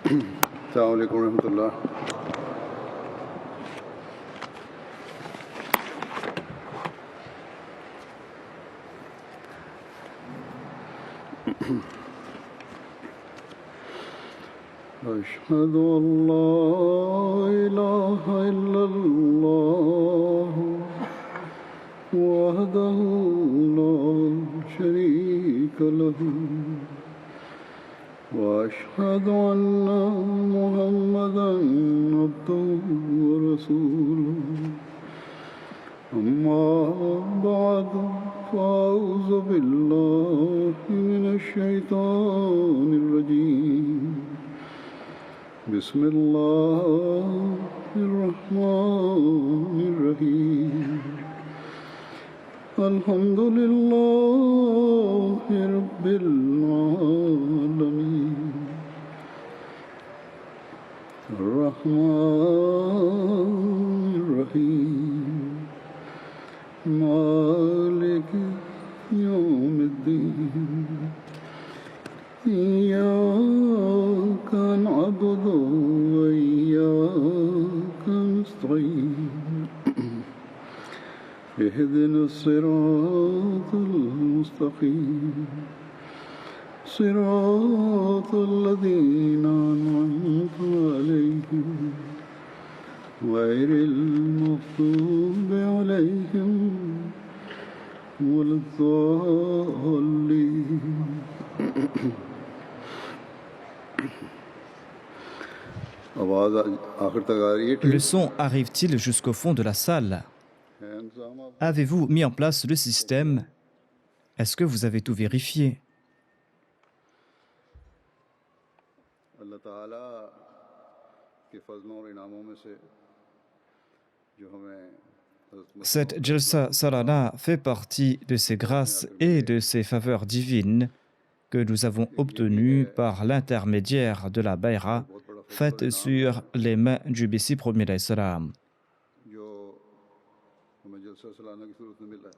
السلام عليكم ورحمة الله. أشهد أن لا إله إلا الله وحده لا شريك له وأشهد أن محمدا عبده ورسوله أما بعد فأعوذ بالله من الشيطان الرجيم بسم الله الرحمن الرحيم الحمد لله رب العالمين الرحمن الرحيم مالك يوم الدين إياك نعبد وإياك نستعين اهدنا الصراط المستقيم صراط الذين أنعمت عليهم غير المغضوب عليهم ولا الضالين. Le son arrive-t-il jusqu'au fond de la salle? Avez-vous mis en place le système? Est-ce que vous avez tout vérifié? Cette Jalsa Salana fait partie de ces grâces et de ces faveurs divines que nous avons obtenues par l'intermédiaire de la Bayra faite sur les mains du Messie premier d'Islam.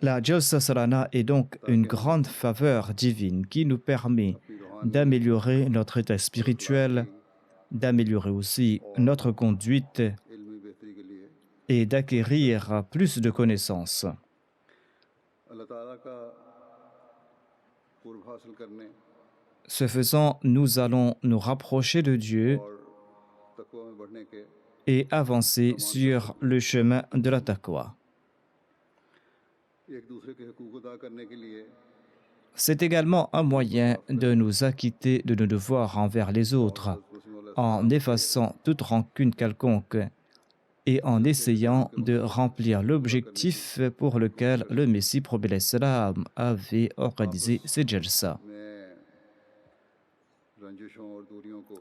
La Jalsa Salana est donc une grande faveur divine qui nous permet d'améliorer notre état spirituel, d'améliorer aussi notre conduite et d'acquérir plus de connaissances. Ce faisant, nous allons nous rapprocher de Dieu et avancer sur le chemin de la taqwa. C'est également un moyen de nous acquitter de nos devoirs envers les autres, en effaçant toute rancune quelconque et en essayant de remplir l'objectif pour lequel le Messie prophète l'Islam avait organisé ces jalsa.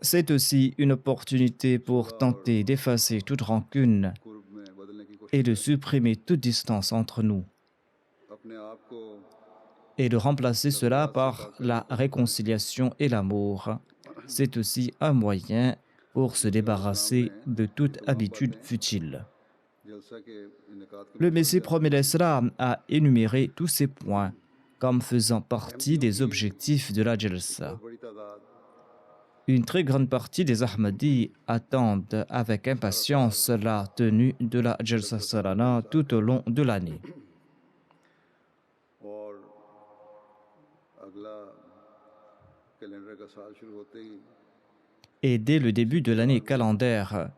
C'est aussi une opportunité pour tenter d'effacer toute rancune et de supprimer toute distance entre nous et de remplacer cela par la réconciliation et l'amour. C'est aussi un moyen pour se débarrasser de toute habitude futile. Le Messie prophète l'Islam a énuméré tous ces points comme faisant partie des objectifs de la Jalsa. Une très grande partie des Ahmadis attendent avec impatience la tenue de la Jalsa Salana tout au long de l'année. Et dès le début de l'année calendaire,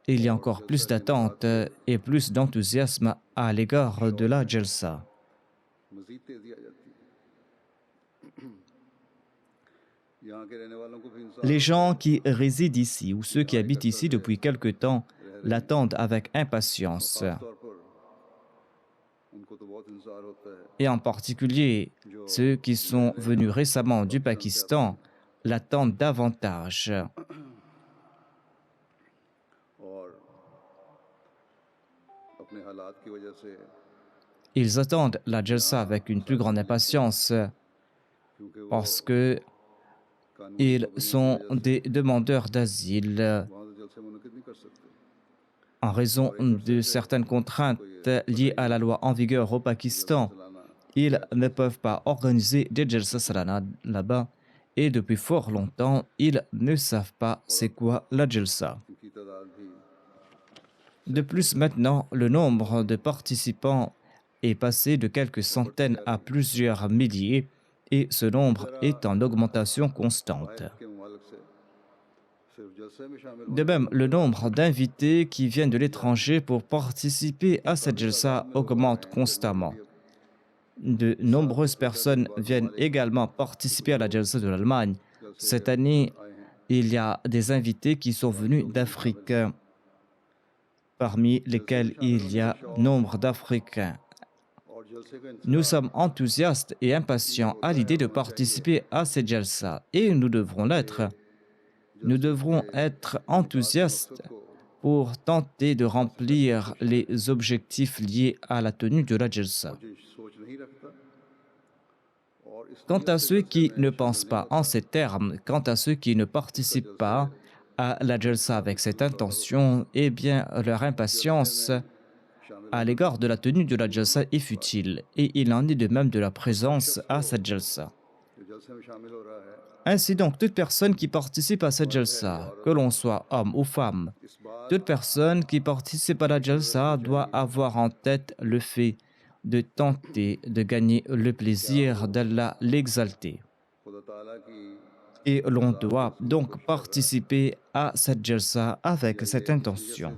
il y a encore plus d'attente et plus d'enthousiasme à l'égard de la Jalsa. Les gens qui résident ici ou ceux qui habitent ici depuis quelque temps l'attendent avec impatience. Et en particulier, ceux qui sont venus récemment du Pakistan l'attendent davantage. Ils attendent la Jalsa avec une plus grande impatience parce que ils sont des demandeurs d'asile. En raison de certaines contraintes liées à la loi en vigueur au Pakistan, ils ne peuvent pas organiser des Jalsa Salana là-bas et depuis fort longtemps, ils ne savent pas c'est quoi la Jalsa. De plus, maintenant, le nombre de participants est passé de quelques centaines à plusieurs milliers et ce nombre est en augmentation constante. De même, le nombre d'invités qui viennent de l'étranger pour participer à cette Jalsa augmente constamment. De nombreuses personnes viennent également participer à la Jalsa de l'Allemagne. Cette année, il y a des invités qui sont venus d'Afrique, parmi lesquels il y a nombre d'Africains. Nous sommes enthousiastes et impatients à l'idée de participer à cette Jalsa et nous devrons l'être. Nous devrons être enthousiastes pour tenter de remplir les objectifs liés à la tenue de la Jalsa. Quant à ceux qui ne pensent pas en ces termes, quant à ceux qui ne participent pas à la Jalsa avec cette intention, eh bien, leur impatience à l'égard de la tenue de la Jalsa est futile, et il en est de même de la présence à cette Jalsa. Ainsi donc, toute personne qui participe à cette Jalsa, que l'on soit homme ou femme, toute personne qui participe à la Jalsa doit avoir en tête le fait de tenter de gagner le plaisir d'Allah l'exalté. Et l'on doit donc participer à cette Jalsa avec cette intention.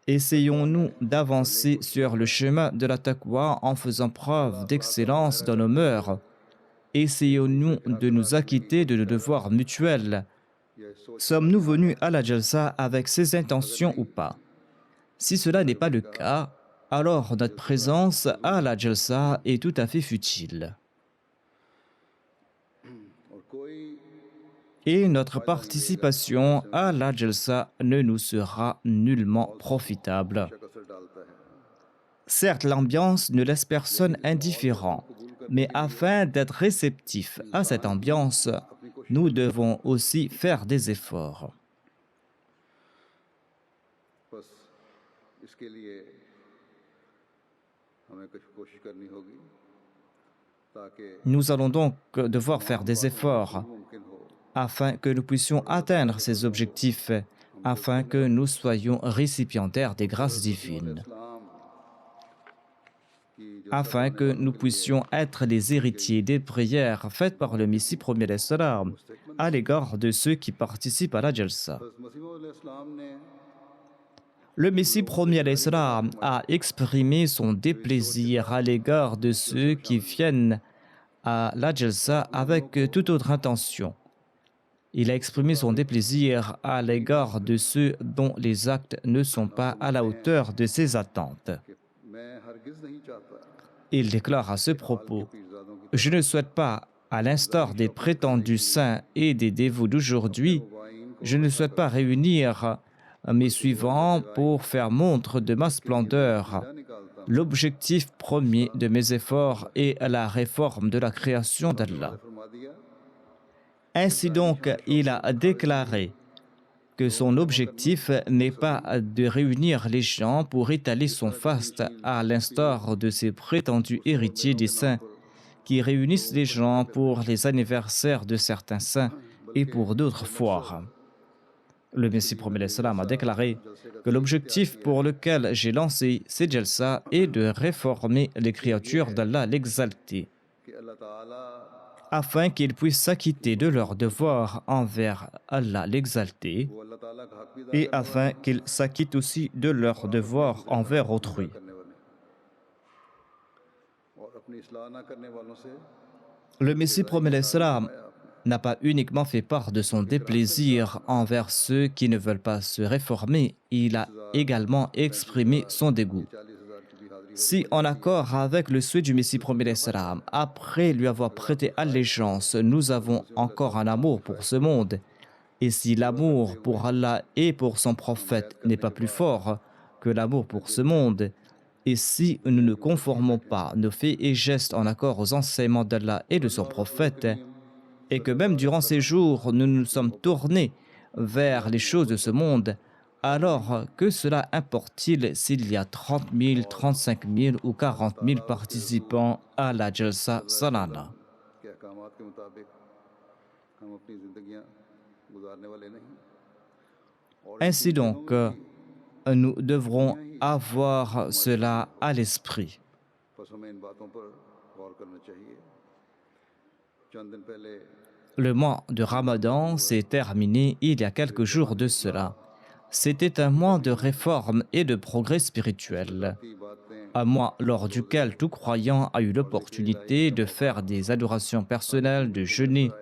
Essayons-nous d'avancer sur le chemin de la taqwa en faisant preuve d'excellence dans nos mœurs. Essayons-nous de nous acquitter de nos devoirs mutuels. Sommes-nous venus à la Jalsa avec ces intentions ou pas? Si cela n'est pas le cas, alors notre présence à la Jalsa est tout à fait futile. Et notre participation à la Jalsa ne nous sera nullement profitable. Certes, l'ambiance ne laisse personne indifférent, mais afin d'être réceptif à cette ambiance, nous devons aussi faire des efforts. Nous allons donc devoir faire des efforts afin que nous puissions atteindre ces objectifs, afin que nous soyons récipiendaires des grâces divines, afin que nous puissions être les héritiers des prières faites par le Messie premier d'Islam à l'égard de ceux qui participent à la Jalsa. Le Messie premier d'Islam a exprimé son déplaisir à l'égard de ceux qui viennent à la Jalsa avec toute autre intention. Il a exprimé son déplaisir à l'égard de ceux dont les actes ne sont pas à la hauteur de ses attentes. Il déclare à ce propos: « Je ne souhaite pas, à l'instar des prétendus saints et des dévots d'aujourd'hui, je ne souhaite pas réunir mes suivants pour faire montre de ma splendeur. L'objectif premier de mes efforts est la réforme de la création d'Allah. » Ainsi donc, il a déclaré que son objectif n'est pas de réunir les gens pour étaler son faste à l'instar de ses prétendus héritiers des saints qui réunissent les gens pour les anniversaires de certains saints et pour d'autres foires. Le Messie promet l'Islam a déclaré que l'objectif pour lequel j'ai lancé ces Jalsa est de réformer les créatures d'Allah l'exalté, afin qu'ils puissent s'acquitter de leurs devoirs envers Allah l'exalté et afin qu'ils s'acquittent aussi de leurs devoirs envers autrui. Le Messie promet l'Islam n'a pas uniquement fait part de son déplaisir envers ceux qui ne veulent pas se réformer, il a également exprimé son dégoût. Si, en accord avec le souhait du Messie promet l'Islam, après lui avoir prêté allégeance, nous avons encore un amour pour ce monde, et si l'amour pour Allah et pour son prophète n'est pas plus fort que l'amour pour ce monde, et si nous ne conformons pas nos faits et gestes en accord aux enseignements d'Allah et de son prophète, et que même durant ces jours, nous nous sommes tournés vers les choses de ce monde, alors que cela importe-t-il s'il y a 30 000, 35 000 ou 40 000 participants à la Jalsa Salana? Ainsi donc, nous devrons avoir cela à l'esprit. Le mois de Ramadan s'est terminé il y a quelques jours de cela. C'était un mois de réforme et de progrès spirituel. Un mois lors duquel tout croyant a eu l'opportunité de faire des adorations personnelles, de jeûner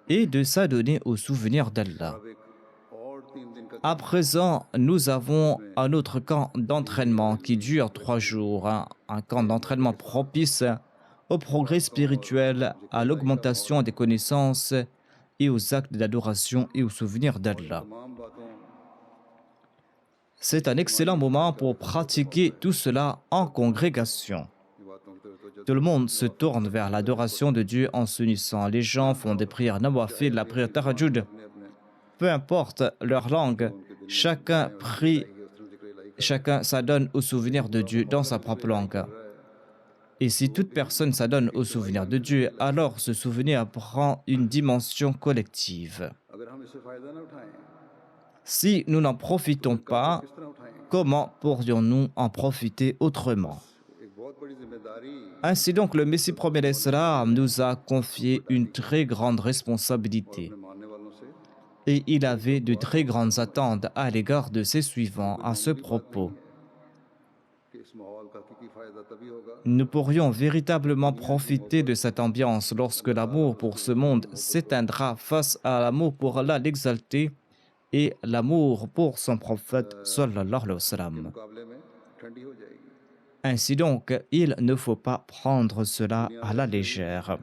et de s'adonner au souvenir d'Allah. À présent, nous avons un autre camp d'entraînement qui dure 3 jours, un camp d'entraînement propice au progrès spirituel, à l'augmentation des connaissances et aux actes d'adoration et au souvenir d'Allah. C'est un excellent moment pour pratiquer tout cela en congrégation. Tout le monde se tourne vers l'adoration de Dieu en s'unissant. Les gens font des prières nawafil, la prière tahajjud. Peu importe leur langue, chacun prie, chacun s'adonne au souvenir de Dieu dans sa propre langue. Et si toute personne s'adonne au souvenir de Dieu, alors ce souvenir prend une dimension collective. Si nous n'en profitons pas, comment pourrions-nous en profiter autrement? Ainsi donc, le Messie promet l'Islam nous a confié une très grande responsabilité. Et il avait de très grandes attentes à l'égard de ses suivants à ce propos. Nous pourrions véritablement profiter de cette ambiance lorsque l'amour pour ce monde s'éteindra face à l'amour pour Allah l'exalté et l'amour pour son prophète sallallahu alayhi wa sallam. Ainsi donc, il ne faut pas prendre cela à la légère.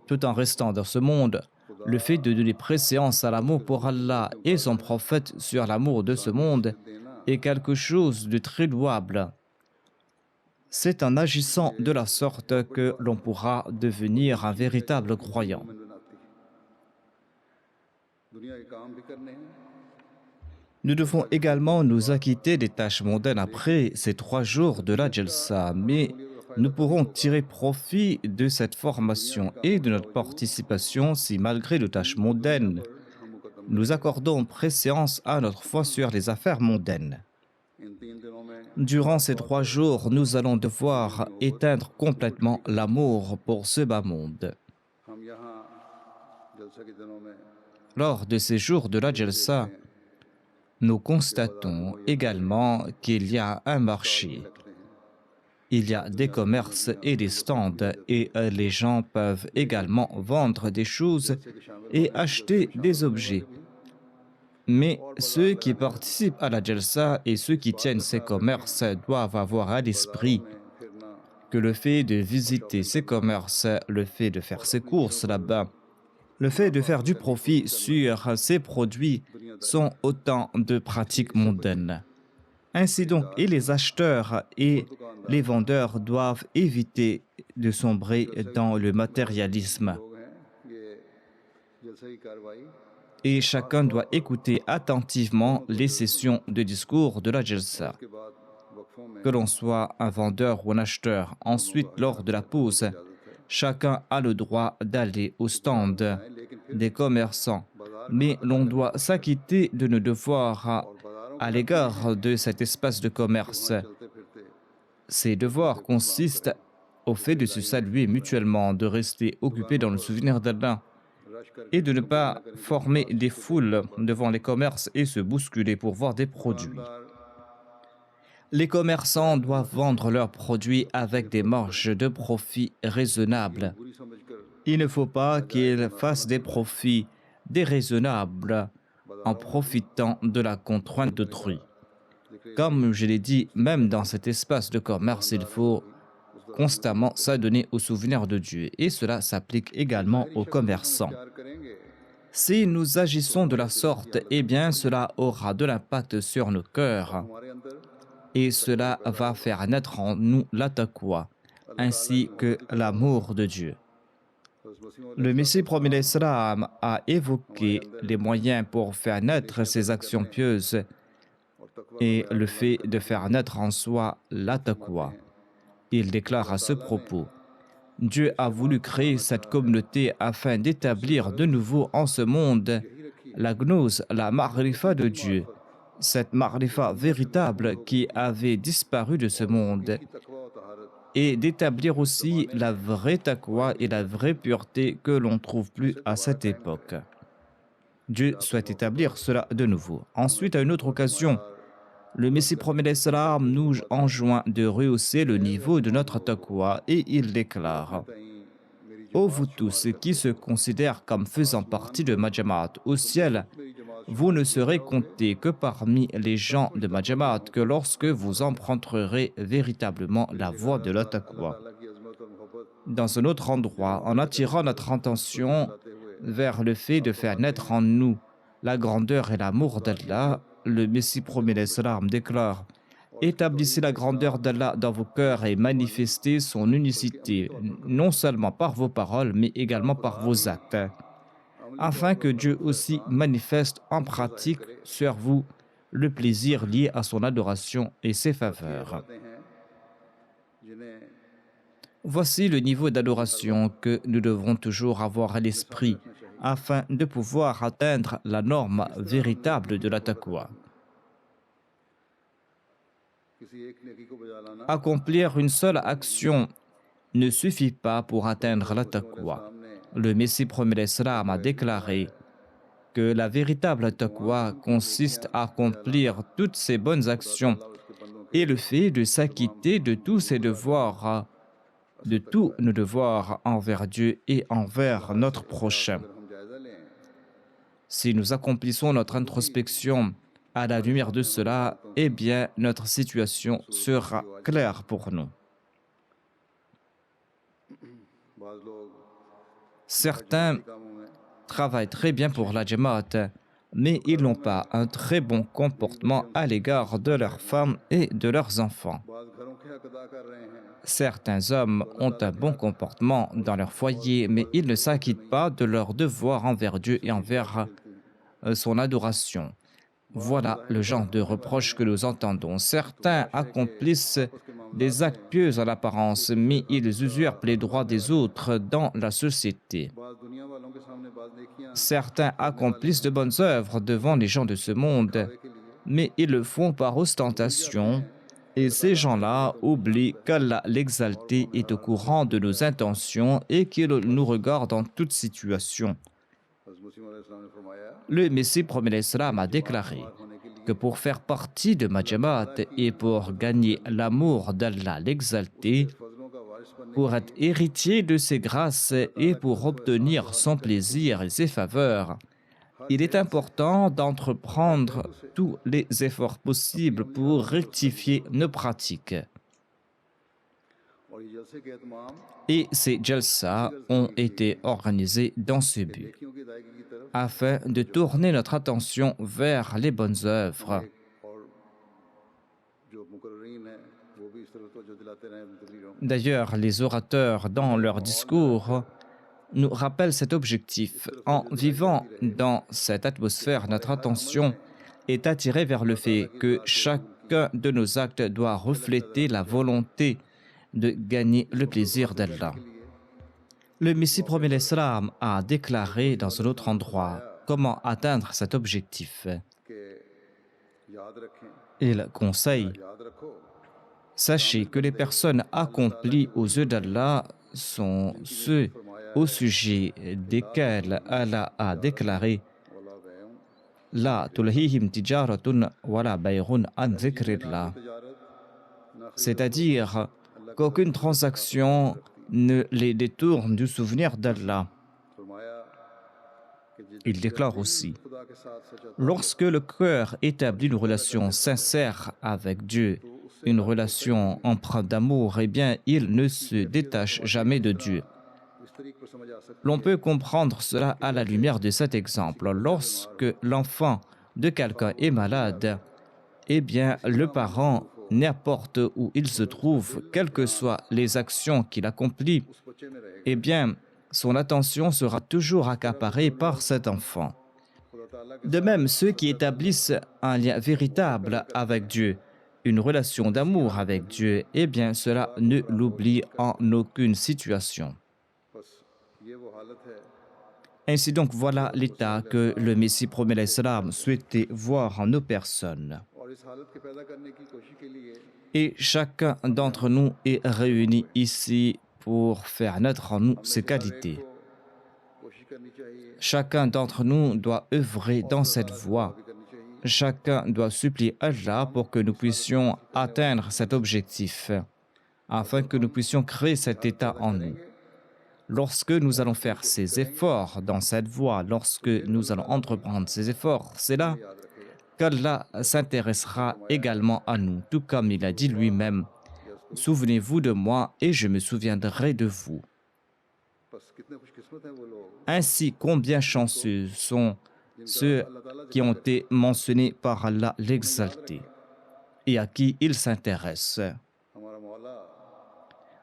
Tout en restant dans ce monde, le fait de donner préséance à l'amour pour Allah et son prophète sur l'amour de ce monde est quelque chose de très louable. C'est en agissant de la sorte que l'on pourra devenir un véritable croyant. Nous devons également nous acquitter des tâches mondaines après ces 3 jours de la Jalsa, mais nous pourrons tirer profit de cette formation et de notre participation si, malgré nos tâches mondaines, nous accordons préséance à notre foi sur les affaires mondaines. Durant ces 3 jours, nous allons devoir éteindre complètement l'amour pour ce bas monde. Lors de ces jours de la Jalsa, nous constatons également qu'il y a un marché. Il y a des commerces et des stands et les gens peuvent également vendre des choses et acheter des objets. Mais ceux qui participent à la Jalsa et ceux qui tiennent ces commerces doivent avoir à l'esprit que le fait de visiter ces commerces, le fait de faire ses courses là-bas, le fait de faire du profit sur ces produits sont autant de pratiques mondaines. Ainsi donc, et les acheteurs et les vendeurs doivent éviter de sombrer dans le matérialisme. Et chacun doit écouter attentivement les sessions de discours de la Jalsa. Que l'on soit un vendeur ou un acheteur, ensuite, lors de la pause, chacun a le droit d'aller au stand des commerçants, mais l'on doit s'acquitter de nos devoirs à l'égard de cet espace de commerce. Ces devoirs consistent au fait de se saluer mutuellement, de rester occupés dans le souvenir d'Allah et de ne pas former des foules devant les commerces et se bousculer pour voir des produits. Les commerçants doivent vendre leurs produits avec des marges de profit raisonnables. Il ne faut pas qu'ils fassent des profits déraisonnables en profitant de la contrainte d'autrui. Comme je l'ai dit, même dans cet espace de commerce, il faut constamment s'adonner au souvenir de Dieu. Et cela s'applique également aux commerçants. Si nous agissons de la sorte, eh bien cela aura de l'impact sur nos cœurs. Et cela va faire naître en nous la taqwa, ainsi que l'amour de Dieu. Le Messie promet l'Islam a évoqué les moyens pour faire naître ces actions pieuses et le fait de faire naître en soi la taqwa. Il déclare à ce propos: Dieu a voulu créer cette communauté afin d'établir de nouveau en ce monde la gnose, la ma'rifa de Dieu, cette ma'rifa véritable qui avait disparu de ce monde, et d'établir aussi la vraie taqwa et la vraie pureté que l'on ne trouve plus à cette époque. Dieu souhaite établir cela de nouveau. Ensuite, à une autre occasion, le Messie promet l'Islam nous enjoint de rehausser le niveau de notre taqwa et il déclare: ô vous tous qui se considèrent comme faisant partie de ma Jamaat, au ciel, vous ne serez comptés que parmi les gens de ma Jamaat que lorsque vous emprunterez véritablement la voie de la taqwa. Dans un autre endroit, en attirant notre attention vers le fait de faire naître en nous la grandeur et l'amour d'Allah, le Messie promet l'Islam déclare: établissez la grandeur d'Allah dans vos cœurs et manifestez son unicité, non seulement par vos paroles, mais également par vos actes, afin que Dieu aussi manifeste en pratique sur vous le plaisir lié à son adoration et ses faveurs. Voici le niveau d'adoration que nous devrons toujours avoir à l'esprit afin de pouvoir atteindre la norme véritable de la taqwa. Accomplir une seule action ne suffit pas pour atteindre la taqwa. Le Messie promet l'Islam a déclaré que la véritable taqwa consiste à accomplir toutes ces bonnes actions et le fait de s'acquitter de tous ses devoirs, de tous nos devoirs envers Dieu et envers notre prochain. Si nous accomplissons notre introspection à la lumière de cela, eh bien, notre situation sera claire pour nous. Certains travaillent très bien pour la Jamaat, mais ils n'ont pas un très bon comportement à l'égard de leurs femmes et de leurs enfants. Certains hommes ont un bon comportement dans leur foyer, mais ils ne s'acquittent pas de leurs devoirs envers Dieu et envers son adoration. Voilà le genre de reproches que nous entendons. Certains accomplissent des actes pieux en apparence, mais ils usurpent les droits des autres dans la société. Certains accomplissent de bonnes œuvres devant les gens de ce monde, mais ils le font par ostentation. Et ces gens-là oublient qu'Allah l'exalté est au courant de nos intentions et qu'il nous regarde en toute situation. Le Messie promet l'Islam a déclaré que pour faire partie de ma Jamaat et pour gagner l'amour d'Allah l'exalté, pour être héritier de ses grâces et pour obtenir son plaisir et ses faveurs, il est important d'entreprendre tous les efforts possibles pour rectifier nos pratiques. Et ces jalsa ont été organisés dans ce but, afin de tourner notre attention vers les bonnes œuvres. D'ailleurs, les orateurs, dans leurs discours, nous rappellent cet objectif. En vivant dans cette atmosphère, notre attention est attirée vers le fait que chacun de nos actes doit refléter la volonté de gagner le plaisir d'Allah. Le Messie promet l'Islam a déclaré dans un autre endroit comment atteindre cet objectif. Il conseille: sachez que les personnes accomplies aux yeux d'Allah sont ceux au sujet desquels Allah a déclaré: La tulhihim tijaratun wala bayrun an dhikrillah. C'est-à-dire qu'aucune transaction ne les détourne du souvenir d'Allah. Il déclare aussi: lorsque le cœur établit une relation sincère avec Dieu, une relation empreinte d'amour, eh bien, il ne se détache jamais de Dieu. L'on peut comprendre cela à la lumière de cet exemple. Lorsque l'enfant de quelqu'un est malade, eh bien, le parent, n'importe où il se trouve, quelles que soient les actions qu'il accomplit, eh bien, son attention sera toujours accaparée par cet enfant. De même, ceux qui établissent un lien véritable avec Dieu, une relation d'amour avec Dieu, eh bien cela ne l'oublie en aucune situation. Ainsi donc, voilà l'état que le Messie promet l'Islam souhaitait voir en nos personnes. Et chacun d'entre nous est réuni ici pour faire naître en nous ces qualités. Chacun d'entre nous doit œuvrer dans cette voie. Chacun doit supplier Allah pour que nous puissions atteindre cet objectif, afin que nous puissions créer cet état en nous. Lorsque nous allons faire ces efforts dans cette voie, lorsque nous allons entreprendre ces efforts, c'est là qu'Allah s'intéressera également à nous, tout comme il a dit lui-même, « Souvenez-vous de moi et je me souviendrai de vous. » Ainsi, combien chanceux sont ceux qui ont été mentionnés par Allah l'exalté et à qui il s'intéresse.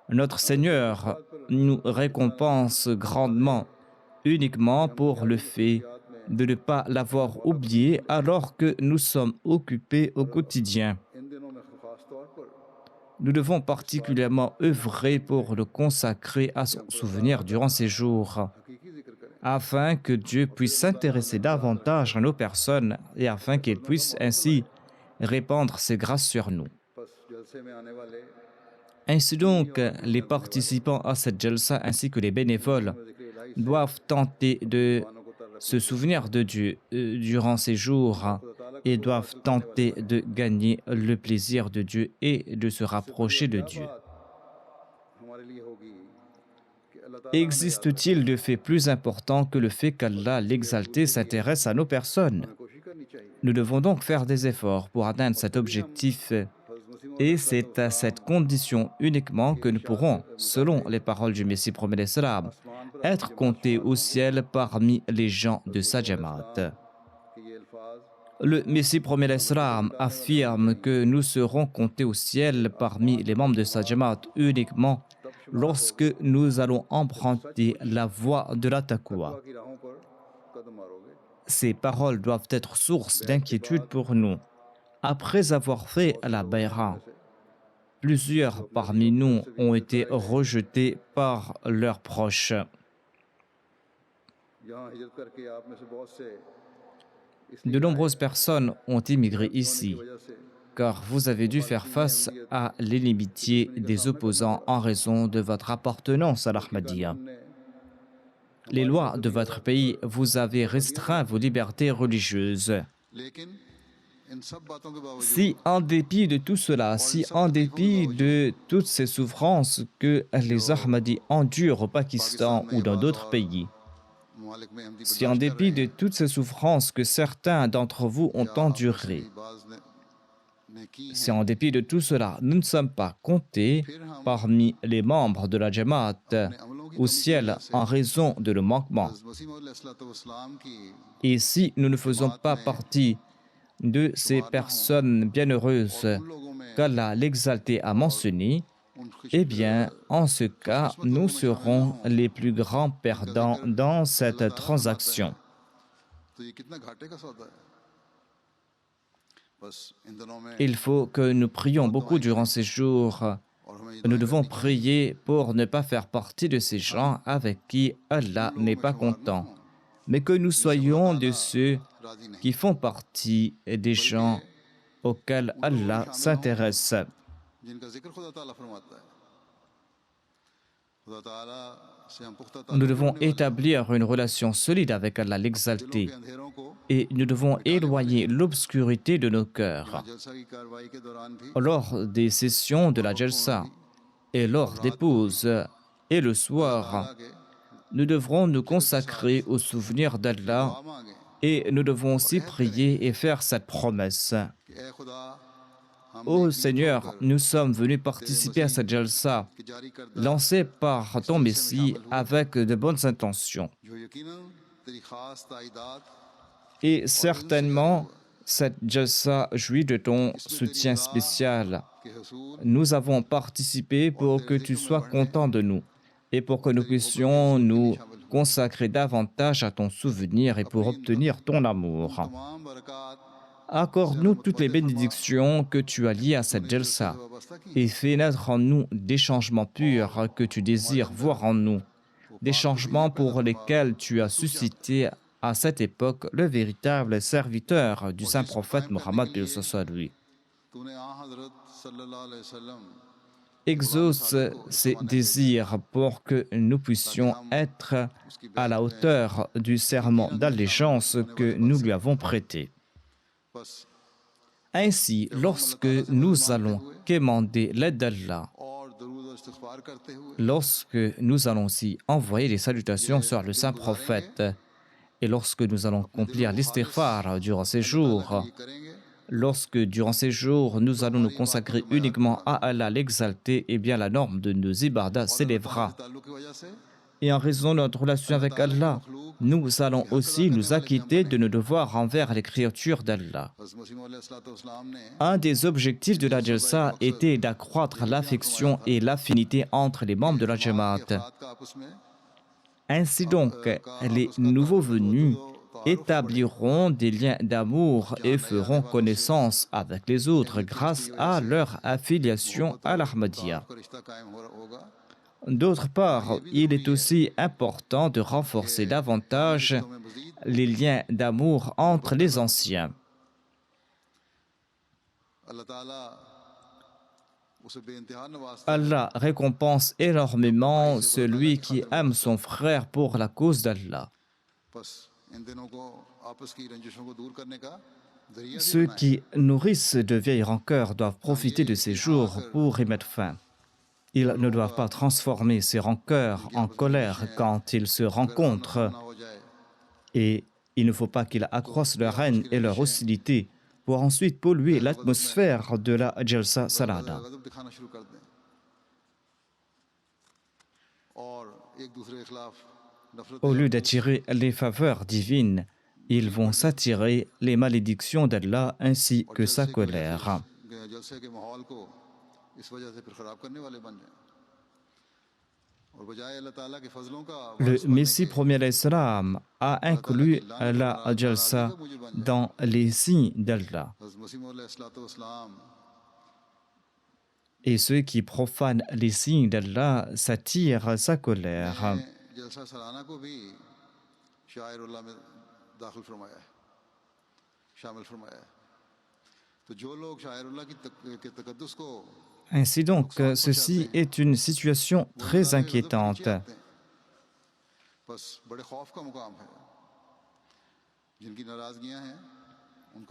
Notre Seigneur nous récompense grandement uniquement pour le fait de ne pas l'avoir oublié alors que nous sommes occupés au quotidien. Nous devons particulièrement œuvrer pour le consacrer à son souvenir durant ces jours, afin que Dieu puisse s'intéresser davantage à nos personnes et afin qu'il puisse ainsi répandre ses grâces sur nous. Ainsi donc, les participants à cette jalsa ainsi que les bénévoles doivent tenter de se souvenir de Dieu durant ces jours et doivent tenter de gagner le plaisir de Dieu et de se rapprocher de Dieu. Existe-t-il de fait plus important que le fait qu'Allah l'exalté s'intéresse à nos personnes? Nous devons donc faire des efforts pour atteindre cet objectif et c'est à cette condition uniquement que nous pourrons, selon les paroles du Messie promet l'Islam, être comptés au ciel parmi les gens de sa Jamaat. Le Messie promet l'Islam affirme que nous serons comptés au ciel parmi les membres de sa Jamaat uniquement lorsque nous allons emprunter la voie de la taqwa. Ces paroles doivent être source d'inquiétude pour nous. Après avoir fait la bayra, plusieurs parmi nous ont été rejetés par leurs proches. De nombreuses personnes ont immigré ici, car vous avez dû faire face à l'inimitié des opposants en raison de votre appartenance à l'Ahmadiyya. Les lois de votre pays vous avaient restreint vos libertés religieuses. Si en dépit de tout cela, si en dépit de toutes ces souffrances que les Ahmadis endurent au Pakistan ou dans d'autres pays, si en dépit de toutes ces souffrances que certains d'entre vous ont endurées, si en dépit de tout cela, nous ne sommes pas comptés parmi les membres de la Jamaat au ciel en raison de nos manquements, et si nous ne faisons pas partie de ces personnes bienheureuses qu'Allah l'exalté a mentionnées, eh bien, en ce cas, nous serons les plus grands perdants dans cette transaction. Il faut que nous prions beaucoup durant ces jours. Nous devons prier pour ne pas faire partie de ces gens avec qui Allah n'est pas content, mais que nous soyons de ceux qui font partie des gens auxquels Allah s'intéresse. Nous devons établir une relation solide avec Allah l'exalté et nous devons éloigner l'obscurité de nos cœurs. Lors des sessions de la Jalsa et lors des pauses et le soir, nous devrons nous consacrer au souvenir d'Allah et nous devons aussi prier et faire cette promesse. Ô Seigneur, nous sommes venus participer à cette jalsa lancée par ton Messie avec de bonnes intentions. Et certainement, cette jalsa jouit de ton soutien spécial. Nous avons participé pour que tu sois content de nous et pour que nous puissions nous consacrer davantage à ton souvenir et pour obtenir ton amour. Accorde-nous toutes les bénédictions que tu as liées à cette jalsa et fais naître en nous des changements purs que tu désires voir en nous, des changements pour lesquels tu as suscité à cette époque le véritable serviteur du saint prophète Mohammed paix soit lui. Exauce ces désirs pour que nous puissions être à la hauteur du serment d'allégeance que nous lui avons prêté. Ainsi, lorsque nous allons quémander l'aide d'Allah, lorsque nous allons y envoyer des salutations sur le saint prophète, et lorsque nous allons accomplir l'istighfar durant ces jours, lorsque durant ces jours nous allons nous consacrer uniquement à Allah l'exalté, eh bien la norme de nos ibadas s'élèvera. Et en raison de notre relation avec Allah, nous allons aussi nous acquitter de nos devoirs envers les créatures d'Allah. Un des objectifs de la Jalsa était d'accroître l'affection et l'affinité entre les membres de la Jamaat. Ainsi donc, les nouveaux venus établiront des liens d'amour et feront connaissance avec les autres grâce à leur affiliation à l'Ahmadiyya. D'autre part, il est aussi important de renforcer davantage les liens d'amour entre les anciens. Allah récompense énormément celui qui aime son frère pour la cause d'Allah. Ceux qui nourrissent de vieilles rancœurs doivent profiter de ces jours pour y mettre fin. Ils ne doivent pas transformer ces rancœurs en colère quand ils se rencontrent. Et il ne faut pas qu'ils accroissent leur haine et leur hostilité pour ensuite polluer l'atmosphère de la Jalsa Salana. Au lieu d'attirer les faveurs divines, ils vont s'attirer les malédictions d'Allah ainsi que sa colère. Le Messie premier alayhi salam a inclus la Jalsa dans les signes d'Allah. Et ceux qui profanent les signes d'Allah s'attirent sa colère. Ainsi donc, ceci est une situation très inquiétante.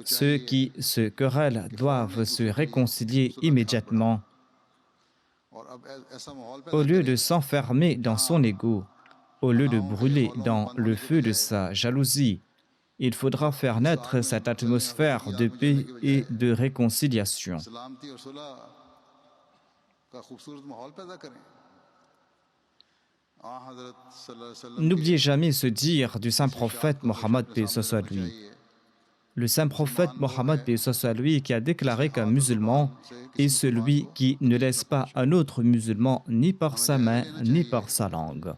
Ceux qui se querellent doivent se réconcilier immédiatement. Au lieu de s'enfermer dans son ego, au lieu de brûler dans le feu de sa jalousie, il faudra faire naître cette atmosphère de paix et de réconciliation. N'oubliez jamais ce dire du saint prophète Mohammed paix soit lui. Le saint prophète Mohammed paix soit lui qui a déclaré qu'un musulman est celui qui ne laisse pas un autre musulman ni par sa main ni par sa langue.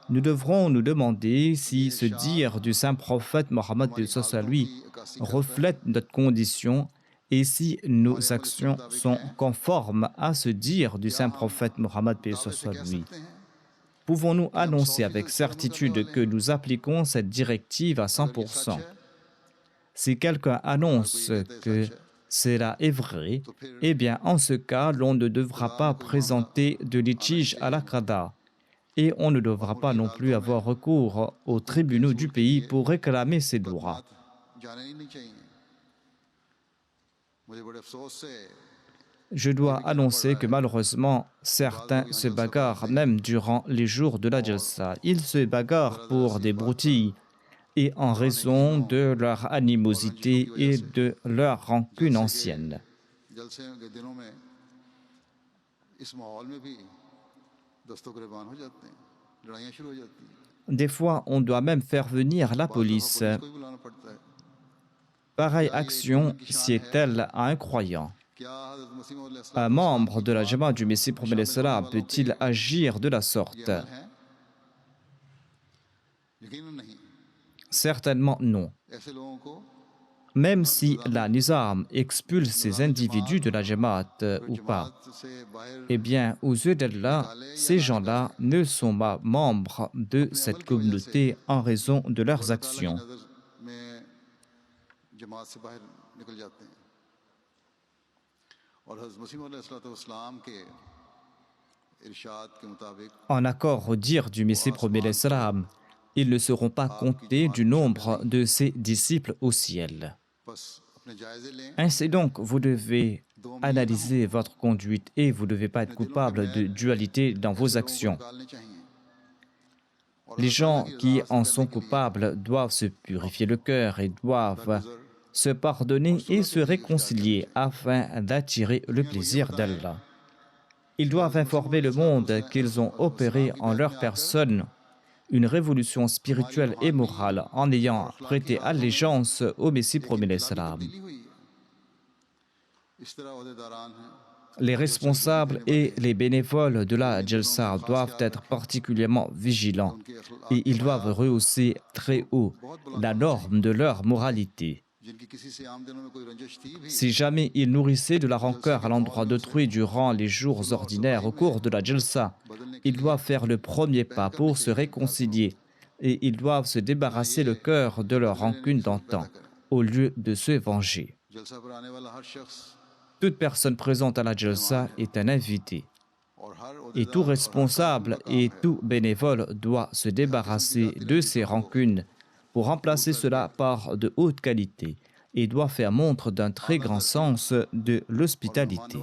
Nous devrons nous demander si ce dire du saint prophète Mohammed paix soit lui reflète notre condition et si nos actions sont conformes à ce dire du saint prophète Mohammed paix soit lui. Pouvons-nous annoncer avec certitude que nous appliquons cette directive à 100%? Si quelqu'un annonce que cela est vrai, eh bien en ce cas, l'on ne devra pas présenter de litige à la Qada et on ne devra pas non plus avoir recours aux tribunaux du pays pour réclamer ses droits. Je dois annoncer que malheureusement, certains se bagarrent même durant les jours de la Jalsa. Ils se bagarrent pour des broutilles et en raison de leur animosité et de leur rancune ancienne. Des fois, on doit même faire venir la police. Pareille action sied-elle à un croyant? Un membre de la Jamaat du Messie premier salam peut-il agir de la sorte? Certainement non. même si la Nizam expulse ces individus de la Jamaat ou pas. Eh bien, aux yeux d'Allah, ces gens-là ne sont pas membres de cette communauté en raison de leurs actions. En accord au dire du Messie premier salam, ils ne seront pas comptés du nombre de ses disciples au ciel. Ainsi donc, vous devez analyser votre conduite et vous ne devez pas être coupable de dualité dans vos actions. Les gens qui en sont coupables doivent se purifier le cœur et doivent se pardonner et se réconcilier afin d'attirer le plaisir d'Allah. Ils doivent informer le monde qu'ils ont opéré en leur personne une révolution spirituelle et morale en ayant prêté allégeance au Messie premier salam. Les responsables et les bénévoles de la Jalsa doivent être particulièrement vigilants et ils doivent rehausser très haut la norme de leur moralité. Si jamais ils nourrissaient de la rancœur à l'endroit d'autrui durant les jours ordinaires au cours de la Jalsa, ils doivent faire le premier pas pour se réconcilier et ils doivent se débarrasser le cœur de leur rancune d'antan au lieu de se venger. Toute personne présente à la Jalsa est un invité. Et tout responsable et tout bénévole doit se débarrasser de ses rancunes pour remplacer cela par de haute qualité et doit faire montre d'un très grand sens de l'hospitalité.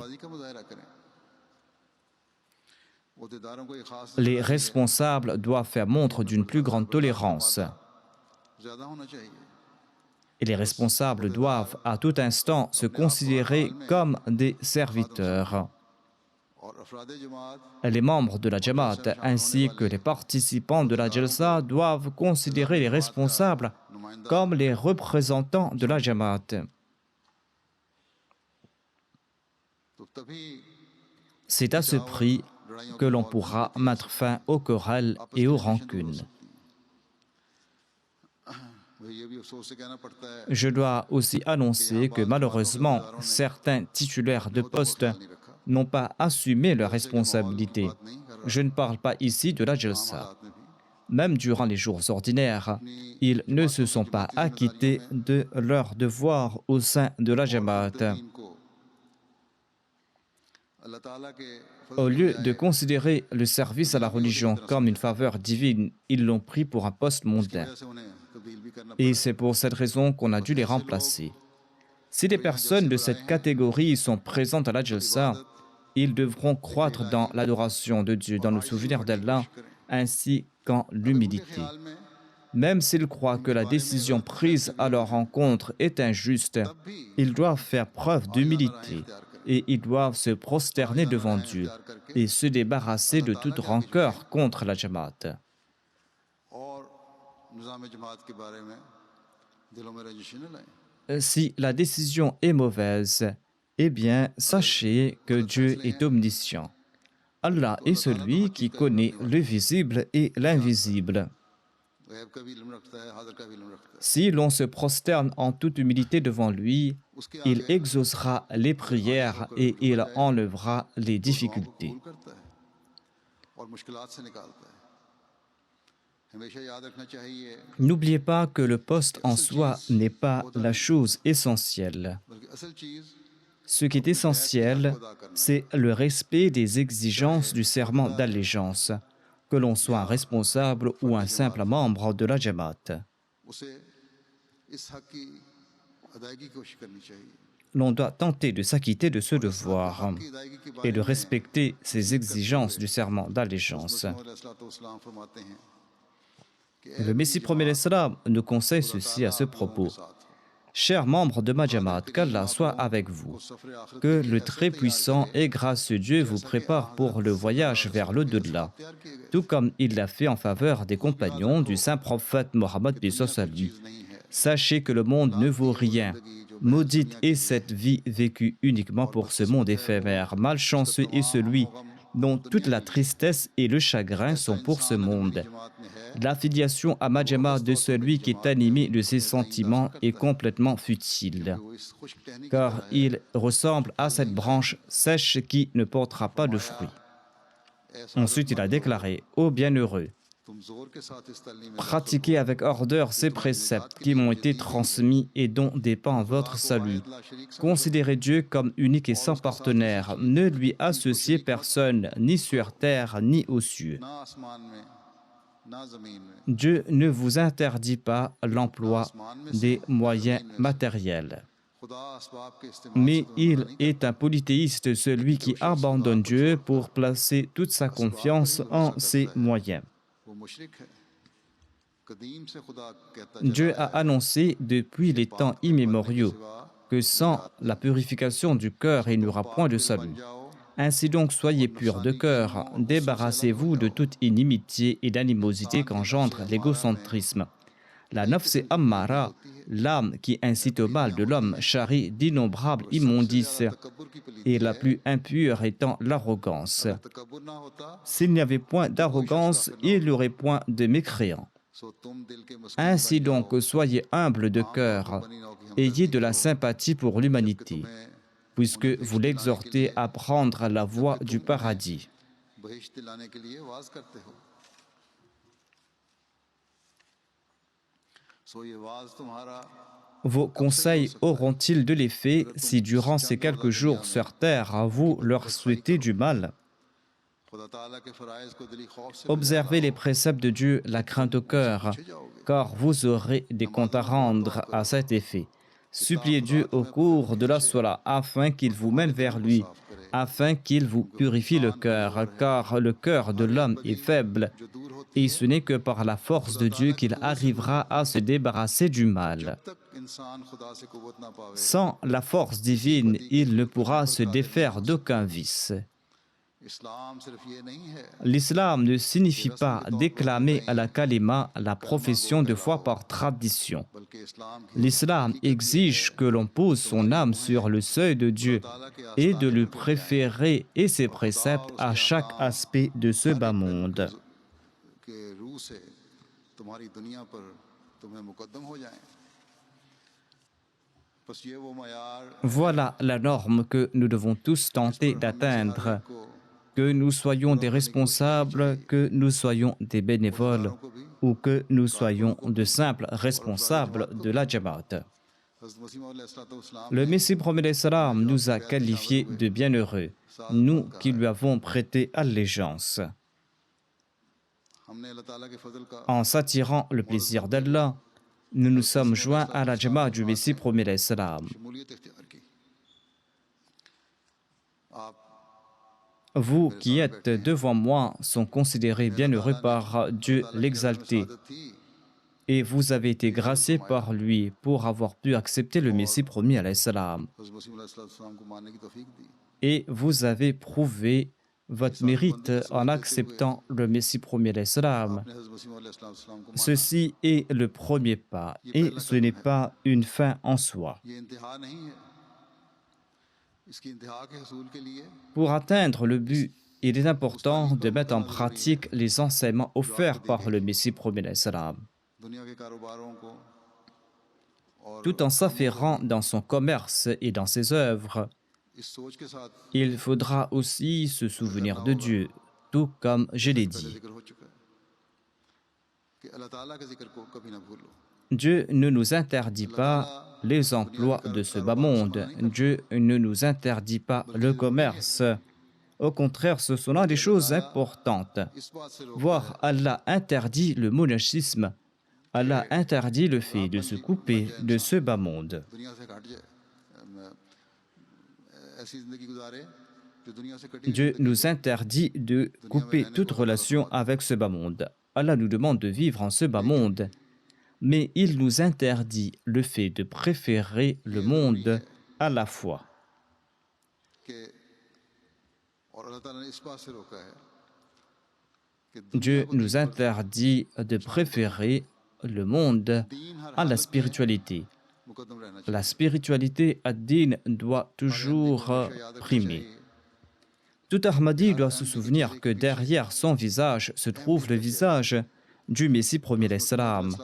Les responsables doivent faire montre d'une plus grande tolérance. Et les responsables doivent à tout instant se considérer comme des serviteurs. Les membres de la Jamaat ainsi que les participants de la Jalsa doivent considérer les responsables comme les représentants de la Jamaat. C'est à ce prix que l'on pourra mettre fin aux querelles et aux rancunes. Je dois aussi annoncer que malheureusement, certains titulaires de postes n'ont pas assumé leurs responsabilités. Je ne parle pas ici de la Jalsa. Même durant les jours ordinaires, ils ne se sont pas acquittés de leurs devoirs au sein de la Jamaat. Au lieu de considérer le service à la religion comme une faveur divine, ils l'ont pris pour un poste mondain. Et c'est pour cette raison qu'on a dû les remplacer. Si des personnes de cette catégorie sont présentes à la Jalsa, ils devront croître dans l'adoration de Dieu, dans le souvenir d'Allah, ainsi qu'en l'humilité. Même s'ils croient que la décision prise à leur rencontre est injuste, ils doivent faire preuve d'humilité et ils doivent se prosterner devant Dieu et se débarrasser de toute rancœur contre la Jamaat. Si la décision est mauvaise, eh bien, sachez que Dieu est omniscient. Allah est celui qui connaît le visible et l'invisible. Si l'on se prosterne en toute humilité devant lui, il exaucera les prières et il enlèvera les difficultés. N'oubliez pas que le poste en soi n'est pas la chose essentielle. Ce qui est essentiel, c'est le respect des exigences du serment d'allégeance, que l'on soit un responsable ou un simple membre de la Jamaat. L'on doit tenter de s'acquitter de ce devoir et de respecter ces exigences du serment d'allégeance. Le Messie premier salam nous conseille ceci à ce propos. Chers membres de ma Jamaat, qu'Allah soit avec vous. Que le Très-Puissant et gracieux Dieu vous prépare pour le voyage vers l'au-delà, tout comme il l'a fait en faveur des compagnons du saint prophète Mohammed b. Sachez que le monde ne vaut rien. Maudite est cette vie vécue uniquement pour ce monde éphémère. Malchanceux est celui dont toute la tristesse et le chagrin sont pour ce monde. L'affiliation à Majama de celui qui est animé de ses sentiments est complètement futile, car il ressemble à cette branche sèche qui ne portera pas de fruits. Ensuite, il a déclaré: Ô bienheureux, pratiquez avec ardeur ces préceptes qui m'ont été transmis et dont dépend votre salut. Considérez Dieu comme unique et sans partenaire. Ne lui associez personne, ni sur terre, ni aux cieux. Dieu ne vous interdit pas l'emploi des moyens matériels. Mais il est un polythéiste, celui qui abandonne Dieu pour placer toute sa confiance en ses moyens. Dieu a annoncé depuis les temps immémoriaux que sans la purification du cœur, il n'y aura point de salut. Ainsi donc, soyez purs de cœur, débarrassez-vous de toute inimitié et d'animosité qu'engendre l'égocentrisme. La nafs ammara, l'âme qui incite au mal de l'homme, charrie d'innombrables immondices, et la plus impure étant l'arrogance. S'il n'y avait point d'arrogance, il n'y aurait point de mécréants. Ainsi donc, soyez humbles de cœur, ayez de la sympathie pour l'humanité, puisque vous l'exhortez à prendre la voie du paradis. Vos conseils auront-ils de l'effet si durant ces quelques jours sur terre, vous leur souhaitez du mal? Observez les préceptes de Dieu, la crainte au cœur, car vous aurez des comptes à rendre à cet effet. Suppliez Dieu au cours de la Salat afin qu'il vous mène vers lui, afin qu'il vous purifie le cœur, car le cœur de l'homme est faible, et ce n'est que par la force de Dieu qu'il arrivera à se débarrasser du mal. Sans la force divine, il ne pourra se défaire d'aucun vice. L'islam ne signifie pas déclamer à la kalima la profession de foi par tradition. L'islam exige que l'on pose son âme sur le seuil de Dieu et de lui préférer et ses préceptes à chaque aspect de ce bas monde. Voilà la norme que nous devons tous tenter d'atteindre. Que nous soyons des responsables, que nous soyons des bénévoles ou que nous soyons de simples responsables de la Jamaat. Le Messie promet salam nous a qualifiés de bienheureux, nous qui lui avons prêté allégeance. En s'attirant le plaisir d'Allah, nous nous sommes joints à la Jamaat du Messie promet salam. Vous qui êtes devant moi sont considérés bienheureux par Dieu l'exalté. Et vous avez été graciés par lui pour avoir pu accepter le Messie promis alayhi salam. Et vous avez prouvé votre mérite en acceptant le Messie promis alayhi salam. Ceci est le premier pas et ce n'est pas une fin en soi. Pour atteindre le but, il est important de mettre en pratique les enseignements offerts par le Messie promis alayhi salam. Tout en s'affairant dans son commerce et dans ses œuvres, il faudra aussi se souvenir de Dieu, tout comme je l'ai dit. Dieu ne nous interdit pas les emplois de ce bas monde. Dieu ne nous interdit pas le commerce. Au contraire, ce sont là des choses importantes. Voire Allah interdit le monachisme. Allah interdit le fait de se couper de ce bas monde. Dieu nous interdit de couper toute relation avec ce bas monde. Allah nous demande de vivre en ce bas monde. Mais il nous interdit le fait de préférer le monde à la foi. Dieu nous interdit de préférer le monde à la spiritualité. La spiritualité ad-din doit toujours primer. Tout Ahmadi doit se souvenir que derrière son visage se trouve le visage du Messie premier l'Islam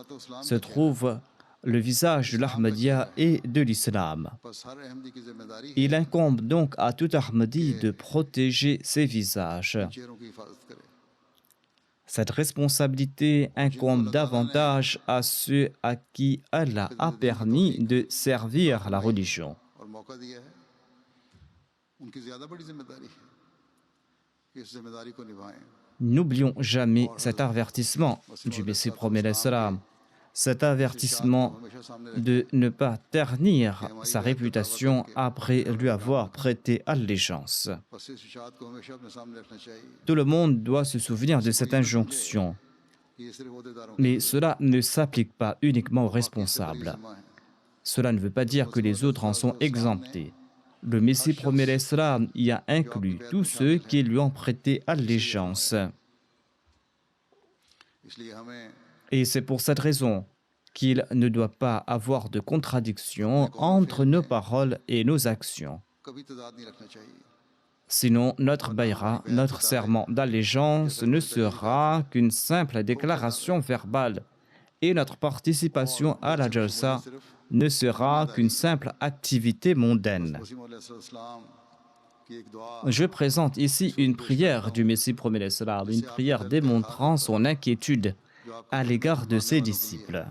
se trouve le visage de l'Ahmadiyya et de l'Islam. Il incombe donc à tout Ahmadi de protéger ses visages. Cette responsabilité incombe davantage à ceux à qui Allah a permis de servir la religion. N'oublions jamais cet avertissement du Messie premier l'Islam, cet avertissement de ne pas ternir sa réputation après lui avoir prêté allégeance. Tout le monde doit se souvenir de cette injonction, mais cela ne s'applique pas uniquement aux responsables. Cela ne veut pas dire que les autres en sont exemptés. Le Messie premier l'Islam y a inclus tous ceux qui lui ont prêté allégeance. Et c'est pour cette raison qu'il ne doit pas avoir de contradiction entre nos paroles et nos actions. Sinon, notre bayra, notre serment d'allégeance ne sera qu'une simple déclaration verbale et notre participation à la jalsa ne sera qu'une simple activité mondaine. Je présente ici une prière du Messie premier l'Islam, une prière démontrant son inquiétude à l'égard de ses disciples.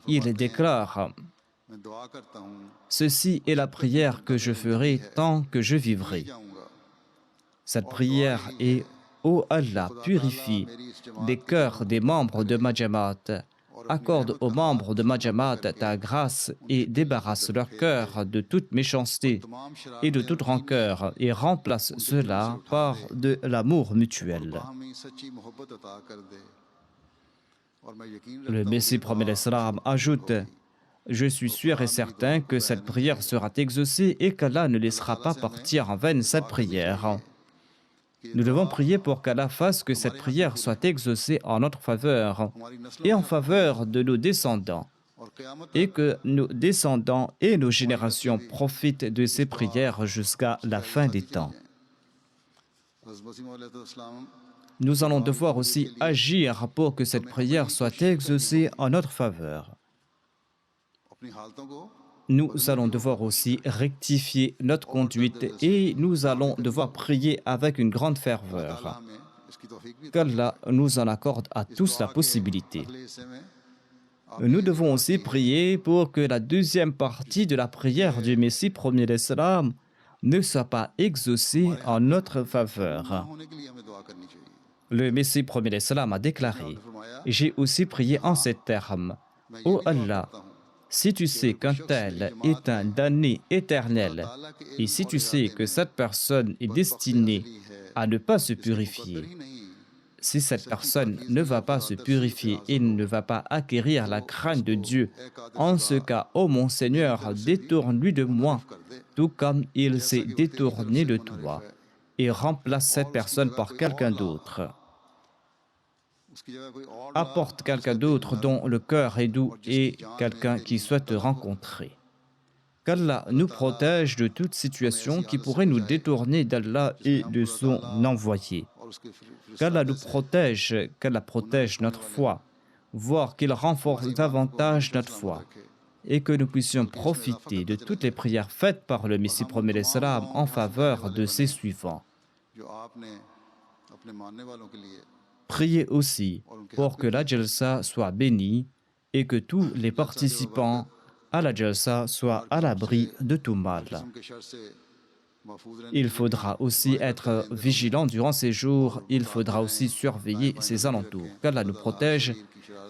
Il déclare « Ceci est la prière que je ferai tant que je vivrai. » Cette prière est « Ô Allah, purifie les cœurs des membres de ma Jamaat, accorde aux membres de ma Jamaat ta grâce et débarrasse leur cœur de toute méchanceté et de toute rancœur et remplace cela par de l'amour mutuel. » Le Messie premier l'Islam ajoute « Je suis sûr et certain que cette prière sera exaucée et qu'Allah ne laissera pas partir en vain cette prière. » Nous devons prier pour qu'Allah fasse que cette prière soit exaucée en notre faveur et en faveur de nos descendants, et que nos descendants et nos générations profitent de ces prières jusqu'à la fin des temps. Nous allons devoir aussi agir pour que cette prière soit exaucée en notre faveur. Nous allons devoir aussi rectifier notre conduite et nous allons devoir prier avec une grande ferveur. Qu'Allah nous en accorde à tous la possibilité. Nous devons aussi prier pour que la deuxième partie de la prière du Messie premier l'Islam ne soit pas exaucée en notre faveur. Le Messie premier l'Islam a déclaré « J'ai aussi prié en ces termes. Ô Allah, si tu sais qu'un tel est un damné éternel, et si tu sais que cette personne est destinée à ne pas se purifier, si cette personne ne va pas se purifier et ne va pas acquérir la crainte de Dieu, en ce cas, ô mon Seigneur, détourne-lui de moi, tout comme il s'est détourné de toi, et remplace cette personne par quelqu'un d'autre. Apporte quelqu'un d'autre dont le cœur est doux et quelqu'un qui souhaite te rencontrer. Qu'Allah nous protège de toute situation qui pourrait nous détourner d'Allah et de son envoyé. Qu'Allah nous protège, qu'Allah protège notre foi, voire qu'il renforce davantage notre foi, et que nous puissions profiter de toutes les prières faites par le Messie premier l'Islam en faveur de ses suivants. Priez aussi pour que la Jalsa soit bénie et que tous les participants à la Jalsa soient à l'abri de tout mal. Il faudra aussi être vigilant durant ces jours, il faudra aussi surveiller ses alentours. Qu'Allah nous protège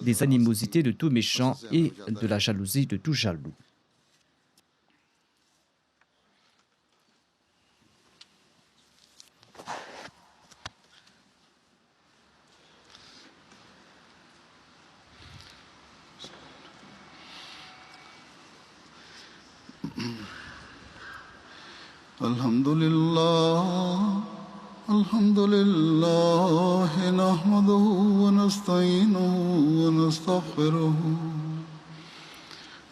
des animosités de tout méchant et de la jalousie de tout jaloux. Alhamdulillah, nahmaduhu wa nasta'inuhu wa nastaghfiruhu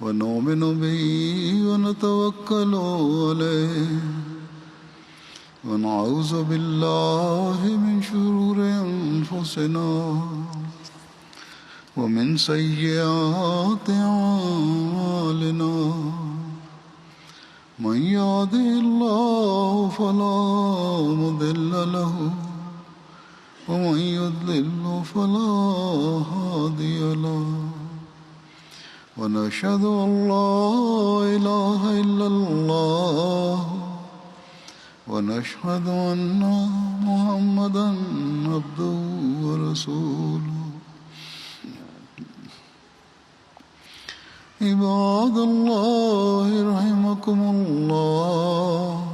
wa nu'minu bihi wa natawakkalu alayhi ونعوذ بالله من شرور أنفسنا ومن سيئات أعمالنا من يهده الله فلا مضل له ومن يضلل فلا هادي له ونشهد أن لا إله إلا الله ونشهد أن محمدا عبده ورسوله عباد الله رحمكم الله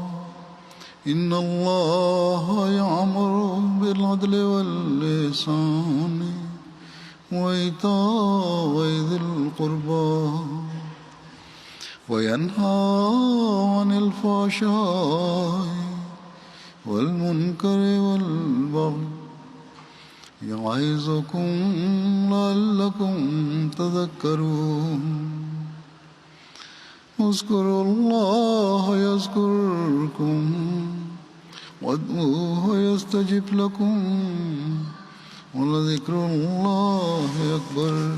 إن الله يأمر بالعدل والإحسان وإيتاء ذي القربى وينهى عن الفحشاء والمنكر والبغي يعظكم لعلكم تذكرون اذكروا الله يذكركم وادعوه يستجب لكم ولذكر الله أكبر